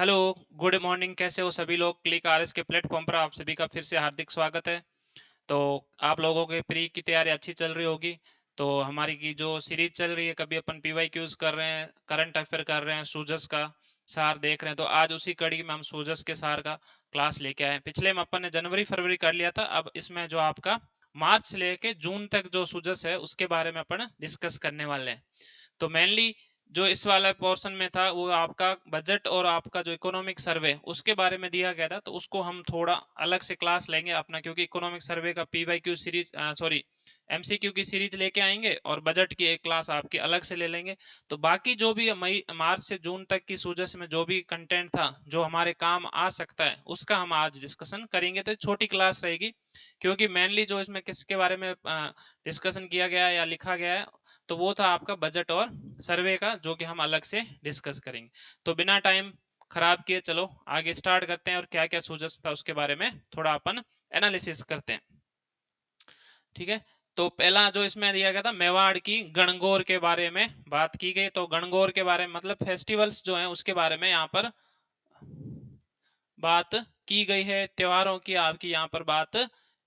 Hello, good morning. कैसे हो सभी लोग? क्लिक आरएस के प्लेटफॉर्म पर आप सभी का फिर से हार्दिक स्वागत है। तो आप लोगों के प्री की तैयारी अच्छी चल रही होगी। तो हमारी की जो सीरीज चल रही है, कभी अपन पीवाई क्यूज कर रहे हैं, करंट अफेयर कर रहे हैं, सूजस का सार देख रहे हैं। तो आज उसी कड़ी में हम सूजस के सार का क्लास लेके आए हैं। पिछले में अपन ने जनवरी फरवरी कर लिया था। अब इसमें जो आपका मार्च से लेके जून तक जो सूजस है उसके बारे में अपन डिस्कस करने वाले हैं। तो मेनली जो इस वाला पोर्शन में था वो आपका बजट और आपका जो इकोनॉमिक सर्वे उसके बारे में दिया गया था। तो उसको हम थोड़ा अलग से क्लास लेंगे अपना, क्योंकि इकोनॉमिक सर्वे का पीवाईक्यू सीरीज सॉरी एमसीक्यू की सीरीज लेके आएंगे और बजट की एक क्लास आपकी अलग से ले लेंगे। तो बाकी जो भी मई मार्च से जून तक की सूजस में जो भी कंटेंट था जो हमारे काम आ सकता है उसका हम आज डिस्कशन करेंगे। तो छोटी क्लास रहेगी, क्योंकि मेनली जो इसमें किसके बारे में डिस्कशन किया गया है या लिखा गया है तो वो था आपका बजट और सर्वे का, जो कि हम अलग से डिस्कस करेंगे। तो बिना टाइम खराब किए चलो आगे स्टार्ट करते हैं और क्या क्या सूझता था उसके बारे में थोड़ा अपन एनालिसिस करते हैं। ठीक है। तो पहला जो इसमें दिया गया था मेवाड़ की गणगौर के बारे में बात की गई। तो गणगौर के बारे में मतलब फेस्टिवल्स जो है उसके बारे में यहाँ पर बात की गई है। त्योहारों की आपकी यहाँ पर बात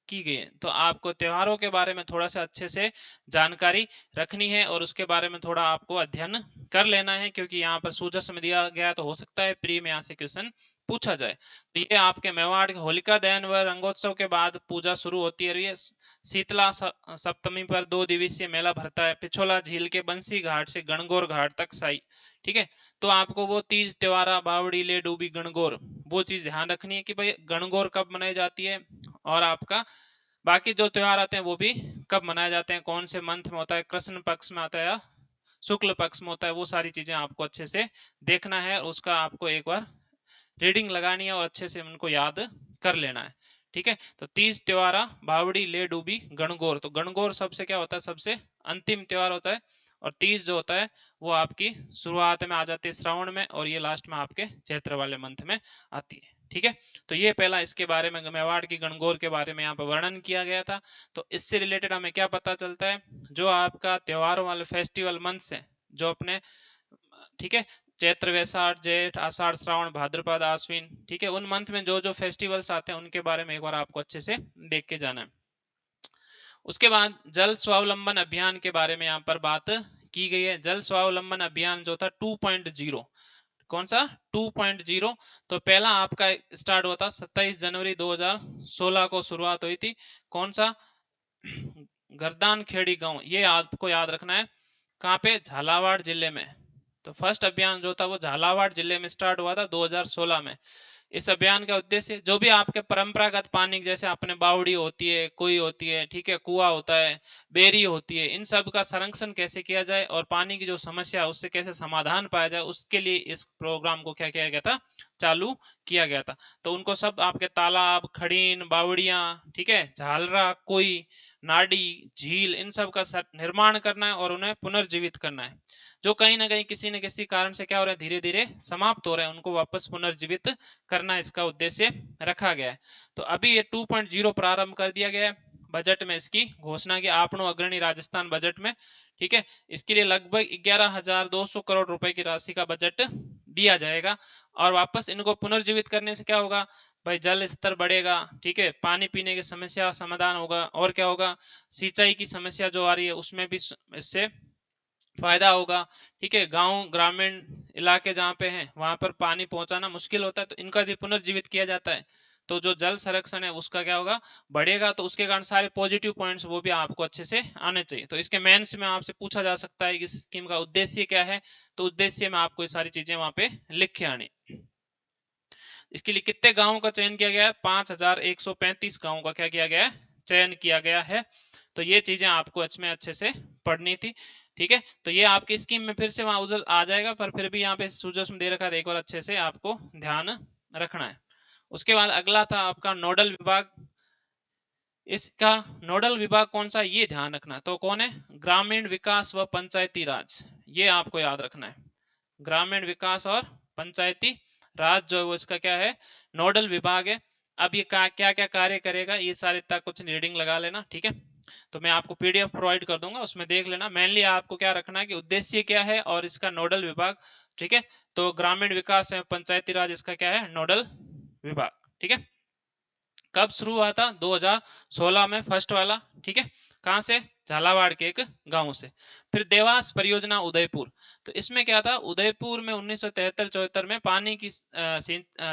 की गई है। तो आपको त्योहारों के बारे में थोड़ा सा अच्छे से जानकारी रखनी है और उसके बारे में थोड़ा आपको अध्ययन कर लेना है, क्योंकि यहाँ पर सूजस में दिया गया तो हो सकता है प्री में यहाँ से क्वेश्चन पूछा जाए। तो ये आपके मेवाड़ होलिका दहन व रंगोत्सव के बाद पूजा शुरू होती है। ये शीतला सप्तमी पर 2 दिवसीय मेला भरता है। पिछोला झील के बंसी घाट से गणगौर घाट तक साई। ठीक है। तो आपको वो तीज त्योहारा बावड़ी ले डूबी गणगौर वो चीज ध्यान रखनी है कि भाई गणगौर कब मनाई जाती है और आपका बाकी जो त्योहार आते हैं वो भी कब मनाए जाते हैं, कौन से मंथ में होता है, कृष्ण पक्ष में आता है या शुक्ल पक्ष में होता है। वो सारी चीजें आपको अच्छे से देखना है और उसका आपको एक बार रीडिंग लगानी है और अच्छे से उनको याद कर लेना है। ठीक है। तो तीज त्योहारा बावड़ी ले डूबी गणगौर। तो गणगौर सबसे क्या होता है, सबसे अंतिम त्योहार होता है। और तीज जो होता है वो आपकी शुरुआत में आ जाती है श्रावण में, और ये लास्ट में आपके चैत्र वाले मंथ में आती है। ठीक है। तो ये पहला इसके बारे में मेवाड़ की गणगौर के बारे में यहाँ पर वर्णन किया गया था। तो इससे रिलेटेड हमें क्या पता चलता है, जो आपका त्योहारों वाले फेस्टिवल मंथ्स है जो अपने, ठीक है, चैत्र वैशाख जेठ आषाढ़ श्रावण भाद्रपद आश्विन, ठीक है, उन मंथ में जो जो फेस्टिवल्स आते हैं उनके बारे में एक बार आपको अच्छे से देख के जाना है। उसके बाद जल स्वावलंबन अभियान के बारे में यहाँ पर बात की गई है। जल स्वावलंबन अभियान जो था 2.0, कौन सा 2.0। तो पहला आपका स्टार्ट हुआ था 27 जनवरी 2016 को शुरुआत हुई थी। कौन सा? गर्दान खेड़ी गांव, ये आपको याद रखना है। कहाँ पे? झालावाड़ जिले में। तो फर्स्ट अभियान जो था वो झालावाड़ जिले में स्टार्ट हुआ था 2016 में। इस अभियान का उद्देश्य जो भी आपके परंपरागत पानी, जैसे अपने बावड़ी होती है, कुई होती है, ठीक है, कुआ होता है, बेरी होती है, इन सब का संरक्षण कैसे किया जाए और पानी की जो समस्या है उससे कैसे समाधान पाया जाए, उसके लिए इस प्रोग्राम को क्या किया गया था, चालू किया गया था। तो उनको सब आपके तालाब, खड़ीन, बावड़ियां, ठीक है, झालरा, कुई, नाडी, झील, इन सब का निर्माण करना है और उन्हें पुनर्जीवित करना है। जो कहीं ना कहीं किसी न किसी कारण से क्या हो रहा है, धीरे धीरे समाप्त हो रहे हैं, उनको वापस पुनर्जीवित करना इसका उद्देश्य रखा गया है। तो अभी ये 2.0 प्रारंभ कर दिया गया है। बजट में इसकी घोषणा की आपनो अग्रणी राजस्थान बजट में। ठीक है। इसके लिए लगभग 11,200 करोड़ रुपए की राशि का बजट दिया जाएगा। और वापस इनको पुनर्जीवित करने से क्या होगा भाई, जल स्तर बढ़ेगा, ठीक है, पानी पीने की समस्या समाधान होगा, और क्या होगा, सिंचाई की समस्या जो आ रही है उसमें भी इससे फायदा होगा। ठीक है। गांव ग्रामीण इलाके जहाँ पे हैं वहां पर पानी पहुंचाना मुश्किल होता है, तो इनका भी पुनर्जीवित किया जाता है। तो जो जल संरक्षण है उसका क्या होगा, बढ़ेगा। तो उसके कारण सारे पॉजिटिव पॉइंट्स वो भी आपको अच्छे से आने चाहिए। तो इसके मेंस में आपसे पूछा जा सकता है कि इस स्कीम का उद्देश्य क्या है। तो उद्देश्य में आपको ये सारी चीजें वहां पे लिख के आनी। इसके लिए कितने गांवों का चयन किया गया है? 5,135 गांवों का क्या किया गया है, चयन किया गया है। तो ये चीजें आपको इसमें अच्छे से पढ़नी थी। ठीक है। तो ये आपकी स्कीम में फिर से वहां उधर आ जाएगा, पर फिर भी यहाँ पे सूजस में दे रखा है, एक बार अच्छे से आपको ध्यान रखना है। उसके बाद अगला था आपका नोडल विभाग। इसका नोडल विभाग कौन सा, ये ध्यान रखना। तो कौन है? ग्रामीण विकास व पंचायती राज, ये आपको याद रखना है। ग्रामीण विकास और पंचायती राज जो है वो इसका क्या है, नोडल विभाग है। अब ये क्या क्या कार्य करेगा, ये सारे तक कुछ रीडिंग लगा लेना। ठीक है। तो मैं आपको पीडीएफ प्रोवाइड कर दूंगा, उसमें देख लेना। मेनली आपको क्या रखना है कि उद्देश्य क्या है और इसका नोडल विभाग। ठीक है, तो ग्रामीण विकास एवं पंचायती राज इसका क्या है, नोडल विभाग। ठीक है, कब शुरू हुआ था, 2016 में फर्स्ट वाला। ठीक है, कहां से, झालावाड़ के एक गांव से। फिर देवास परियोजना उदयपुर, तो इसमें क्या था, उदयपुर में 1973-74 में पानी की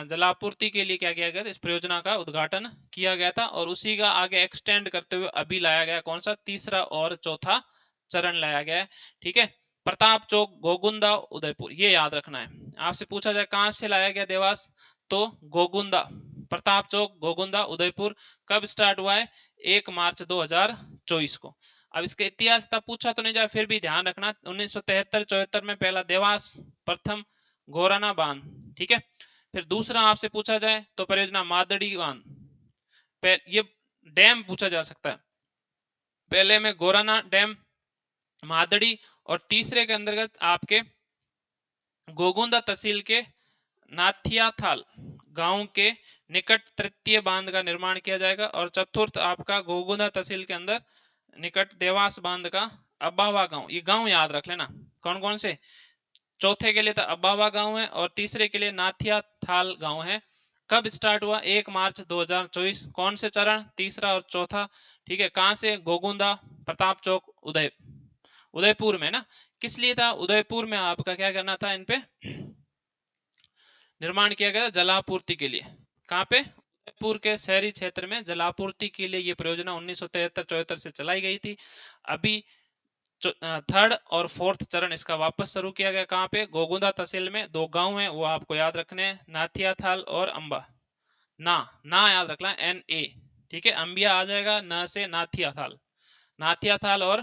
जलापूर्ति के लिए क्या किया गया था, इस परियोजना का उद्घाटन किया गया था, और उसी का आगे एक्सटेंड करते हुए अभी लाया गया कौन सा, तीसरा और चौथा चरण लाया गया है। ठीक है, प्रताप चौक गोगुंदा उदयपुर, ये याद रखना है। आपसे पूछा जाए कहां से लाया गया देवास, तो गोगुंदा, प्रताप चौक गोगुंदा उदयपुर। कब स्टार्ट हुआ है, 1 मार्च 2024 को। अब इसका इतिहास तब पूछा तो नहीं जाए, फिर भी ध्यान रखना, 1973-74 में पहला देवास, प्रथम गोराना बांध। ठीक है, फिर दूसरा आपसे पूछा जाए तो परियोजना मादड़ी बांध, ये डैम पूछा जा सकता है। पहले में गोराना डैम, मादड़ी, और तीसरे के अंतर्गत आपके गोगुंदा तहसील के नाथियाथाल गांव के निकट तृतीय बांध का निर्माण किया जाएगा, और चतुर्थ आपका गोगुंदा तहसील के अंदर निकट देवास बांध का अब्बावा गांव, ये गांव याद रख लेना कौन कौन से। चौथे के लिए तो अब्बावा गांव है, और तीसरे के लिए नाथिया थाल गांव है। कब स्टार्ट हुआ, 1 मार्च 2024। कौन से चरण, तीसरा और चौथा। ठीक है, कहां से, गोगुंदा, प्रताप चौक, उदयपुर में ना। किस लिए था, उदयपुर में आपका क्या करना था, इन पे निर्माण किया गया जलापूर्ति के लिए। कहां पे, उदयपुर के शहरी क्षेत्र में जलापूर्ति के लिए ये परियोजना 1973-74 से चलाई गई थी। अभी थर्ड और फोर्थ चरण इसका वापस शुरू किया गया, कहां पे, गोगुंदा तहसील में। दो गांव हैं वो आपको याद रखने हैं, नाथियाथाल और अंबा, ना ना याद रखना, NA। ठीक है, अंबिया आ जाएगा, न से नाथियाथाल, नाथियाथाल और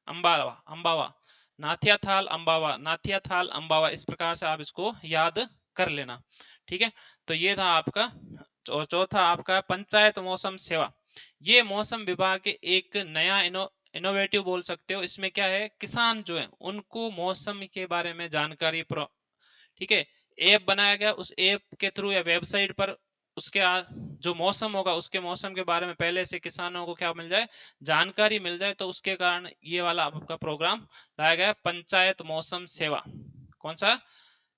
अंबावा, नाथियाथाल अंबावा, नाथियाथाल अंबावा, इस प्रकार से आप इसको याद कर लेना। ठीक है, तो ये था आपका। और चौथा आपका पंचायत मौसम सेवा, ये मौसम विभाग के एक नया इनोवेटिव बोल सकते हो। इसमें क्या है, किसान जो है उनको मौसम के बारे में जानकारी, ठीक है, ऐप बनाया गया, उस ऐप के थ्रू या वेबसाइट पर उसके जो मौसम होगा उसके मौसम के बारे में पहले से किसानों को क्या मिल जाए, जानकारी मिल जाए। तो उसके कारण ये वाला आपका प्रोग्राम लाया गया, पंचायत मौसम सेवा। कौन सा,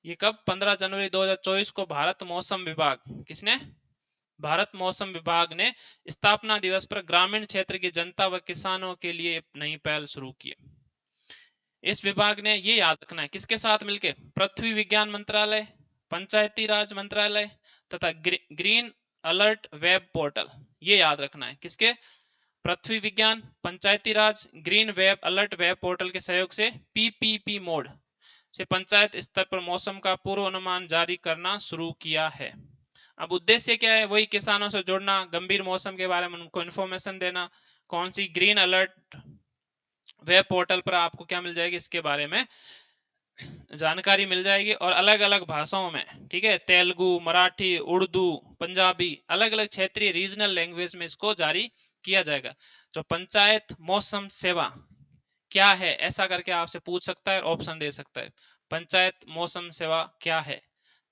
ये कब, 15 जनवरी 2024 को भारत मौसम विभाग, किसने, भारत मौसम विभाग ने स्थापना दिवस पर ग्रामीण क्षेत्र की जनता व किसानों के लिए नई पहल शुरू की। इस विभाग ने, ये याद रखना है, किसके साथ मिलके, पृथ्वी विज्ञान मंत्रालय, पंचायती राज मंत्रालय तथा ग्रीन अलर्ट वेब पोर्टल, ये याद रखना है, किसके, पृथ्वी विज्ञान, Panchayati Raj, green web alert web portal के सहयोग से PPP मोड से पंचायत स्तर पर मौसम का पूर्वानुमान जारी करना शुरू किया है। अब उद्देश्य क्या है, वही किसानों से जुड़ना, गंभीर मौसम के बारे में उनको इन्फॉर्मेशन देना। कौन सी, ग्रीन अलर्ट वेब पोर्टल पर आपको क्या मिल जाएगी, इसके बारे में जानकारी मिल जाएगी, और अलग अलग भाषाओं में। ठीक है, तेलुगु, मराठी, उर्दू, पंजाबी, अलग अलग क्षेत्रीय रीजनल लैंग्वेज में इसको जारी किया जाएगा। जो पंचायत मौसम सेवा क्या है, ऐसा करके आपसे पूछ सकता है, ऑप्शन दे सकता है, पंचायत मौसम सेवा क्या है,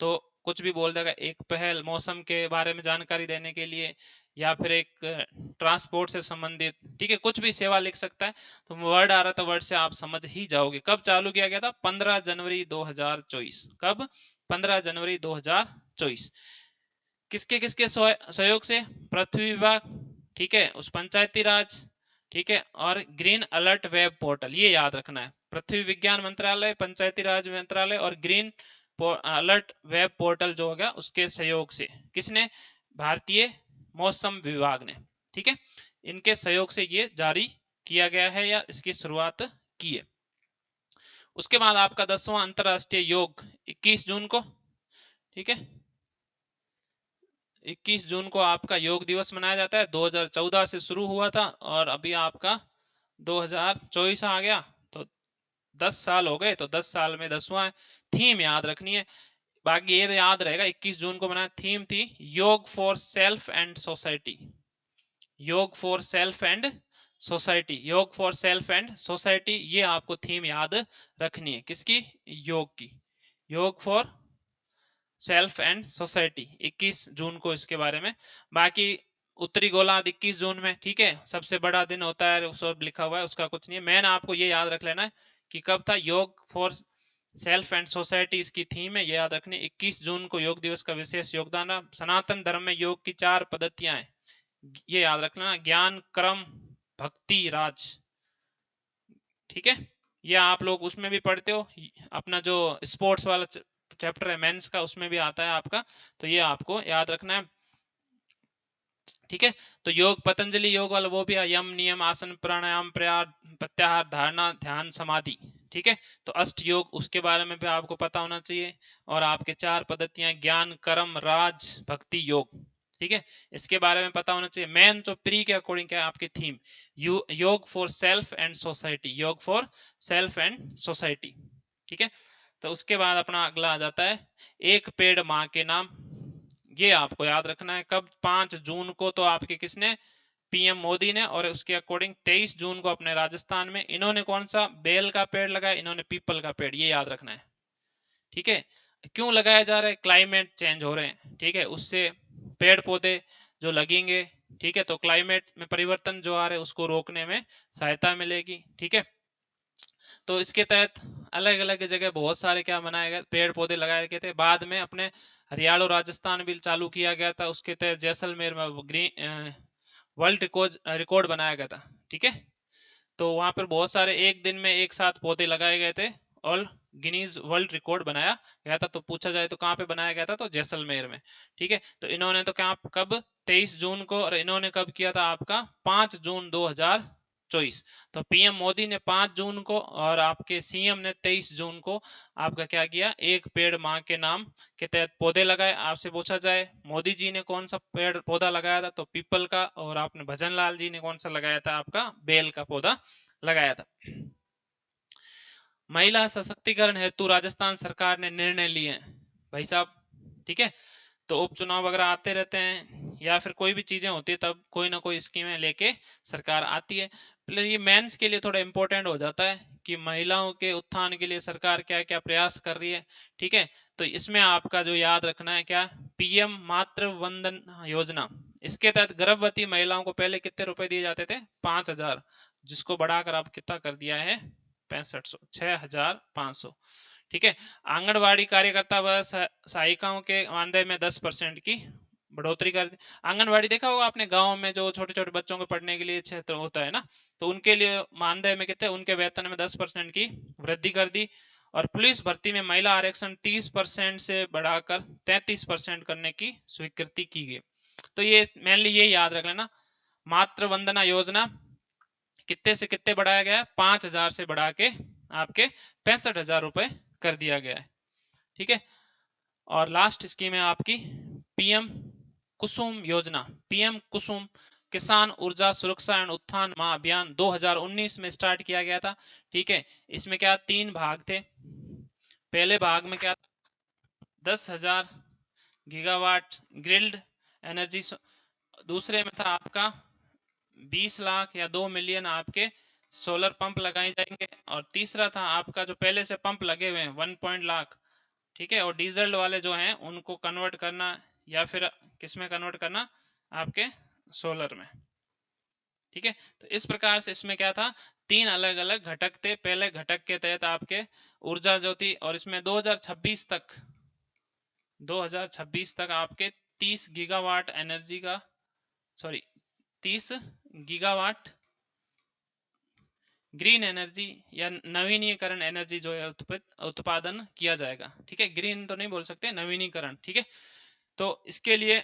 तो कुछ भी बोल देगा, एक पहल मौसम के बारे में जानकारी देने के लिए, या फिर एक ट्रांसपोर्ट से संबंधित। ठीक है, कुछ भी सेवा लिख सकता है। तो वर्ड आ रहा था, वर्ड से आप समझ ही जाओगे। कब चालू किया गया था, 15 जनवरी 2024। कब, 15 जनवरी 2024। किसके किसके सहयोग से, पृथ्वी विभाग, ठीक है, उस पंचायती राज, ठीक है, और ग्रीन अलर्ट वेब पोर्टल, ये याद रखना है, पृथ्वी विज्ञान मंत्रालय, पंचायती राज मंत्रालय और ग्रीन अलर्ट वेब पोर्टल जो होगा उसके सहयोग से। किसने, भारतीय मौसम विभाग ने। ठीक है, इनके सहयोग से ये जारी किया गया है या इसकी शुरुआत की है। उसके बाद आपका 10वां अंतरराष्ट्रीय योग 21 जून को। ठीक है, 21 जून को आपका योग दिवस मनाया जाता है। 2014 से शुरू हुआ था और अभी आपका 2024 आ गया, तो 10 साल हो गए। तो 10 साल में 10वां थीम याद रखनी है। बाकी ये तो याद रहेगा, 21 जून को बनाया, थीम थी योग फॉर सेल्फ एंड सोसाइटी। योग फॉर सेल्फ एंड सोसाइटी, योग फॉर सेल्फ एंड सोसाइटी, ये आपको थीम याद रखनी है, किसकी, योग की, योग फॉर सेल्फ एंड सोसाइटी, 21 जून को इसके बारे में। बाकी उत्तरी गोलार्ध 21 जून में, ठीक है, सबसे बड़ा दिन होता है, उस सब लिखा हुआ है, उसका कुछ नहीं है। मैन आपको ये याद रख लेना है कि कब था। योग फॉर सेल्फ एंड सोसाइटी इसकी थीम है, ये याद रखनी। 21 जून को योग दिवस का विशेष योगदान है। सनातन धर्म में योग की 4 पद्धतियां हैं, ये याद रखना, ज्ञान, कर्म, भक्ति, राज, ठीक है। ये आप लोग उसमें भी पढ़ते हो, अपना जो स्पोर्ट्स वाला चैप्टर है मेंस का, उसमें भी आता है आपका, तो ये आपको याद रखना है, ठीक है। तो योग, पतंजलि योग वाला वो भी है, यम, नियम, आसन, प्राणायाम, प्रत्याहार, धारणा, ध्यान, समाधि, ठीक है। तो अष्ट योग, उसके बारे में भी आपको पता होना चाहिए। और आपके 4 पद्धतियां, ज्ञान, कर्म, राज, भक्ति, योग, ठीक है, इसके बारे में पता होना चाहिए। मेन तो प्री के अकॉर्डिंग क्या है आपकी थीम, योग फॉर सेल्फ एंड सोसाइटी, योग फॉर सेल्फ एंड सोसाइटी, ठीक है। तो उसके बाद अपना अगला आ जाता है एक पेड़ माँ के नाम, ये आपको याद रखना है। कब, 5 जून को तो आपके किसने, पीएम मोदी ने, और उसके अकॉर्डिंग 23 जून को अपने राजस्थान में इन्होंने कौन सा, बेल का पेड़ लगाया, इन्होंने पीपल का पेड़, ये याद रखना है, ठीक है। क्यों लगाया जा रहा है, क्लाइमेट चेंज हो रहे हैं, ठीक है, उससे पेड़ पौधे जो लगेंगे, ठीक है, तो क्लाइमेट में परिवर्तन जो आ रहे हैं उसको रोकने में सहायता मिलेगी, ठीक है। तो इसके तहत अलग अलग जगह बहुत सारे क्या बनाए गए, पेड़ पौधे लगाए गए थे। बाद में अपने हरियाणा राजस्थान बिल चालू किया गया था, उसके तहत जैसलमेर में ग्रीन वर्ल्ड रिकॉर्ड बनाया गया था, ठीक है। तो वहां पर बहुत सारे एक दिन में एक साथ पौधे लगाए गए थे, और गिनीज वर्ल्ड रिकॉर्ड बनाया गया था। तो पूछा जाए तो कहाँ पे बनाया गया था, तो जैसलमेर में, ठीक है। तो इन्होंने तो क्या, कब, 23 जून को, और इन्होंने कब किया था आपका, 5 जून 2024। तो पीएम मोदी ने 5 जून को, और आपके सीएम ने 23 जून को आपका क्या किया, एक पेड़ माँ के नाम के तहत पौधे लगाए। आपसे पूछा जाए मोदी जी ने कौन सा पेड़ पौधा लगाया था, तो पीपल का, और आपने भजन लाल जी ने कौन सा लगाया था, आपका बेल का पौधा लगाया था। महिला सशक्तिकरण हेतु राजस्थान सरकार ने निर्णय लिए भाई साहब, ठीक है। तो उपचुनाव वगैरह आते रहते हैं, या फिर कोई भी चीजें होती है, तब कोई ना कोई स्कीमें लेके सरकार आती है। पहले ये मेंस के लिए थोड़ा इंपॉर्टेंट हो जाता है कि महिलाओं के उत्थान के लिए सरकार क्या क्या प्रयास कर रही है, ठीक है। तो इसमें आपका जो याद रखना है क्या, पीएम मातृ वंदन योजना, इसके तहत गर्भवती महिलाओं को पहले कितने रुपए दिए जाते थे, 5,000, जिसको बढ़ाकर आप कितना कर दिया है, 6500, 6,500, ठीक है। आंगनवाड़ी कार्यकर्ता व सहायिकाओं के मानदेय में 10% की बढ़ोतरी कर दी। आंगनवाड़ी देखा होगा आपने, गांव में जो छोटे छोटे बच्चों को पढ़ने के लिए क्षेत्र होता है ना, तो उनके लिए मानदेय में कितने, उनके वेतन में 10% की वृद्धि कर दी। और पुलिस भर्ती में महिला आरक्षण 30% से बढ़ाकर 33% करने की स्वीकृति की गई। तो ये मेनली ये याद रख लेना, मातृ वंदना योजना कितने से कितने बढ़ाया गया है, 5,000 से बढ़ा के आपके 65,000 रुपए कर दिया गया है, ठीक है। और लास्ट स्कीम है आपकी पीएम कुसुम योजना। पीएम कुसुम किसान ऊर्जा सुरक्षा एवं उत्थान महाअभियान 2019 में स्टार्ट किया गया था, ठीक है। इसमें क्या 3 भाग थे। पहले भाग में क्या, 10,000 गीगावाट ग्रिल्ड एनर्जी, दूसरे में था आपका 20 लाख या 2 मिलियन आपके सोलर पंप लगाए जाएंगे, और तीसरा था आपका जो पहले से पंप लगे हुए हैं 1 लाख, ठीक है। और डीजल वाले जो हैं उनको कन्वर्ट करना, या फिर किस में कन्वर्ट करना, आपके सोलर में, ठीक है। तो इस प्रकार से इसमें क्या था, 3 अलग अलग घटक थे। पहले घटक के तहत आपके ऊर्जा जो थी, और इसमें 2026 तक आपके 30 गीगावाट एनर्जी का, सॉरी 30 गीगावाट ग्रीन एनर्जी या नवीनीकरण एनर्जी जो है उत्पादन किया जाएगा, ठीक है। ग्रीन तो नहीं बोल सकते, नवीनीकरण, ठीक है। तो इसके लिए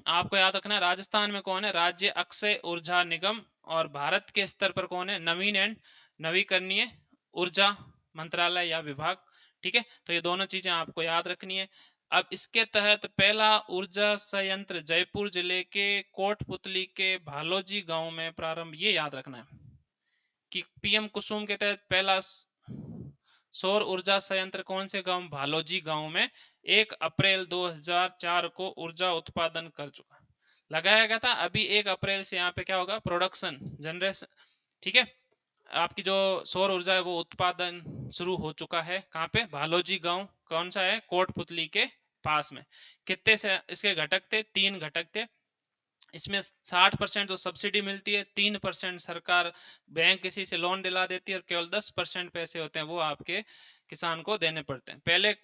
आपको याद रखना है राजस्थान में कौन है, राज्य अक्षय ऊर्जा निगम, और भारत के स्तर पर कौन है, नवीन एंड नवीकरणीय ऊर्जा मंत्रालय या विभाग, ठीक है। तो ये दोनों चीजें आपको याद रखनी है। अब इसके तहत पहला ऊर्जा संयंत्र जयपुर जिले के कोटपुतली के भालोजी गांव में प्रारंभ, ये याद रखना है कि पीएम कुसुम के तहत पहला सौर ऊर्जा संयंत्र कौन से गांव, भालोजी गांव में 1 अप्रैल 2004 को ऊर्जा उत्पादन कर चुका, लगाया गया था। अभी 1 अप्रैल से यहाँ पे क्या होगा, प्रोडक्शन जनरेशन, ठीक है। आपकी जो सौर ऊर्जा है वो उत्पादन शुरू हो चुका है, कहाँ पे, भालोजी गांव, कौन सा है, कोटपुतली के पास में। कितने से इसके घटक थे, 3 घटक थे। इसमें 60% जो सब्सिडी मिलती है, 3% सरकार बैंक किसी से लोन दिला देती है और केवल 10% पैसे होते हैं वो आपके किसान को देने पड़ते हैं। पहले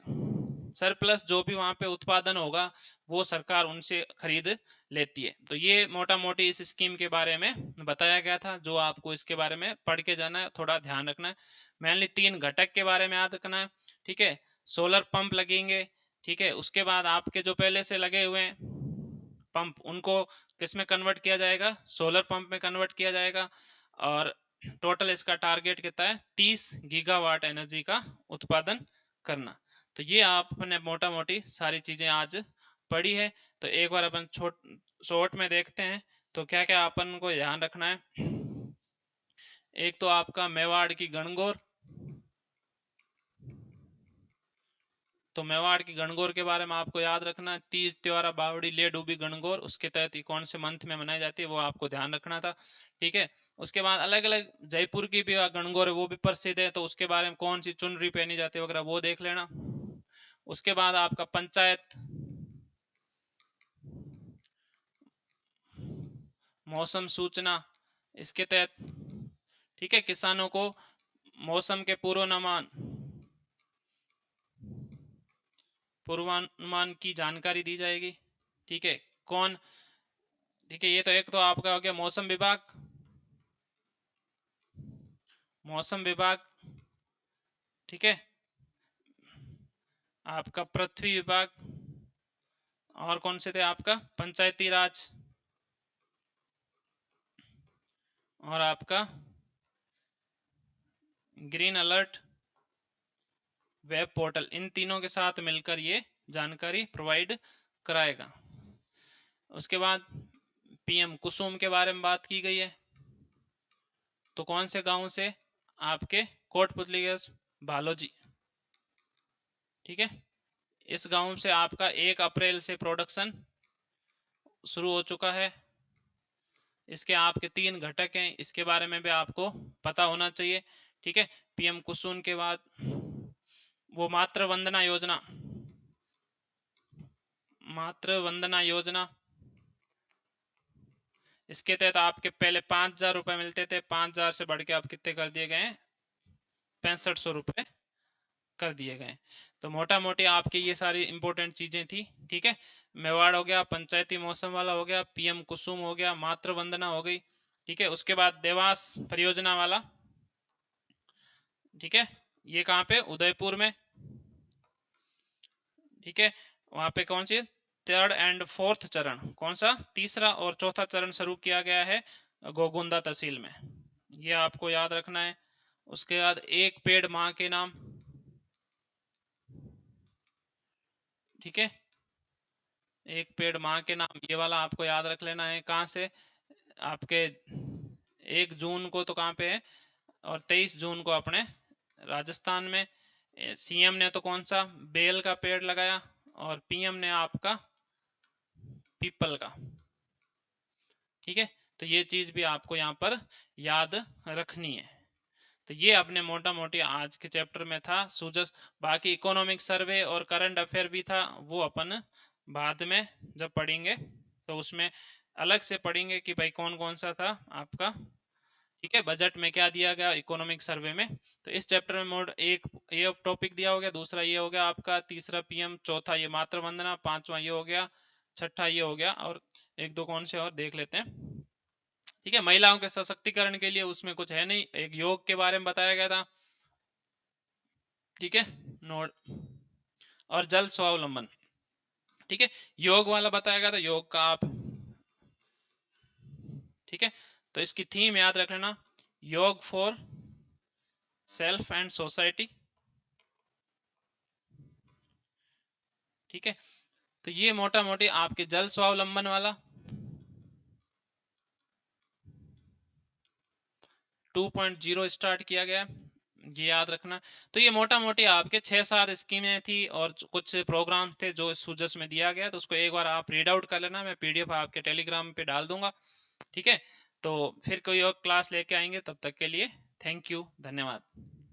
सरप्लस जो भी वहां पे उत्पादन होगा वो सरकार उनसे खरीद लेती है। तो ये मोटा मोटी इस स्कीम के बारे में बताया गया था, जो आपको इसके बारे में पढ़ के जाना है, थोड़ा ध्यान रखना है। मेनली 3 घटक के बारे में याद रखना है, ठीक है। सोलर पंप लगेंगे, ठीक है। उसके बाद आपके जो पहले से लगे हुए हैं पंप, उनको किस में कन्वर्ट किया जाएगा, सोलर पंप में कन्वर्ट किया जाएगा। और टोटल इसका टारगेट कितना है, 30 गीगावाट एनर्जी का उत्पादन करना। तो ये आपने मोटा मोटी सारी चीजें आज पढ़ी है। तो एक बार अपन शॉर्ट में देखते हैं तो क्या क्या अपन को ध्यान रखना है। एक तो आपका मेवाड़ की गणगौर, तो मेवाड़ की गणगौर के बारे में आपको याद रखना है। तीज त्योहारा बावड़ी ले डूबी गणगौर, उसके तहत कौन से मंथ में मनाई जाती है वो आपको ध्यान रखना था, ठीक है। उसके बाद अलग अलग जयपुर की भी गणगौर है, वो भी प्रसिद्ध है, तो उसके बारे में कौन सी चुनरी पहनी जाती है वगैरह वो देख लेना। उसके बाद आपका पंचायत मौसम सूचना, इसके तहत, ठीक है, किसानों को मौसम के पूर्वानुमान की जानकारी दी जाएगी, ठीक है। कौन, ठीक है, ये तो एक तो आपका हो गया मौसम विभाग, मौसम विभाग, ठीक है। आपका पृथ्वी विभाग, और कौन से थे आपका पंचायती राज, और आपका ग्रीन अलर्ट वेब पोर्टल, इन तीनों के साथ मिलकर ये जानकारी प्रोवाइड कराएगा। उसके बाद पीएम कुसुम के बारे में बात की गई है, तो कौन से गांव से, आपके कोटपुतली के भालोजी, ठीक है। इस गांव से आपका 1 अप्रैल से प्रोडक्शन शुरू हो चुका है। इसके आपके 3 घटक हैं, इसके बारे में भी आपको पता होना चाहिए, ठीक है। पीएम कुसुम के बाद वो मातृ वंदना योजना, मातृ वंदना योजना, इसके तहत आपके पहले 5,000 रुपए मिलते थे, 5,000 से बढ़ के आप कितने कर दिए गए, 6500 रुपए कर दिए गए। तो मोटा मोटी आपकी ये सारी इंपॉर्टेंट चीजें थी, ठीक है। मेवाड़ हो गया, पंचायती मौसम वाला हो गया, पीएम कुसुम हो गया, मातृ वंदना हो गई, ठीक है। उसके बाद देवास परियोजना वाला, ठीक है, ये कहाँ पे, उदयपुर में, ठीक है। वहां पे कौन सी 3rd एंड 4th चरण, कौन सा, तीसरा और चौथा चरण शुरू किया गया है गोगुंदा तहसील में, ये आपको याद रखना है। उसके बाद एक पेड़ माँ के नाम, ठीक है, एक पेड़ माँ के नाम, ये वाला आपको याद रख लेना है। कहाँ से, आपके 1 जून को तो कहाँ पे है, और 23 जून को अपने राजस्थान में। सीएम ने तो कौन सा, बेल का पेड़ लगाया, और पीएम ने आपका पीपल का, ठीक है। तो ये चीज भी आपको यहाँ पर याद रखनी है। तो ये अपने मोटा मोटी आज के चैप्टर में था सूजस। बाकी इकोनॉमिक सर्वे और करंट अफेयर भी था, वो अपन बाद में जब पढ़ेंगे तो उसमें अलग से पढ़ेंगे कि भाई कौन कौन सा था आपका, ठीक है, बजट में क्या दिया गया इकोनॉमिक सर्वे में। तो इस चैप्टर में मोड एक ये टॉपिक दिया हो गया, दूसरा ये हो गया आपका, तीसरा पीएम, चौथा ये मातृ वंदना, पांचवा ये हो गया, छठा ये हो गया, और एक दो कौन से और देख लेते हैं, ठीक है। महिलाओं के सशक्तिकरण के लिए उसमें कुछ है नहीं, एक योग के बारे में बताया गया था, ठीक है, नोट, और जल स्वावलंबन, ठीक है, योग वाला बताया गया था, योग का आप, ठीक है। तो इसकी थीम याद रख लेना, योग फॉर सेल्फ एंड सोसाइटी, ठीक है। तो ये मोटा मोटी आपके जल स्वावलंबन वाला 2.0 स्टार्ट किया गया, ये याद रखना। तो ये मोटा मोटी आपके 6-7 स्कीमें थी और कुछ प्रोग्राम्स थे जो सूजस में दिया गया, तो उसको एक बार आप रीड आउट कर लेना, मैं पीडीएफ आपके टेलीग्राम पे डाल दूंगा, ठीक है। तो फिर कोई और क्लास लेके आएंगे, तब तक के लिए थैंक यू, धन्यवाद।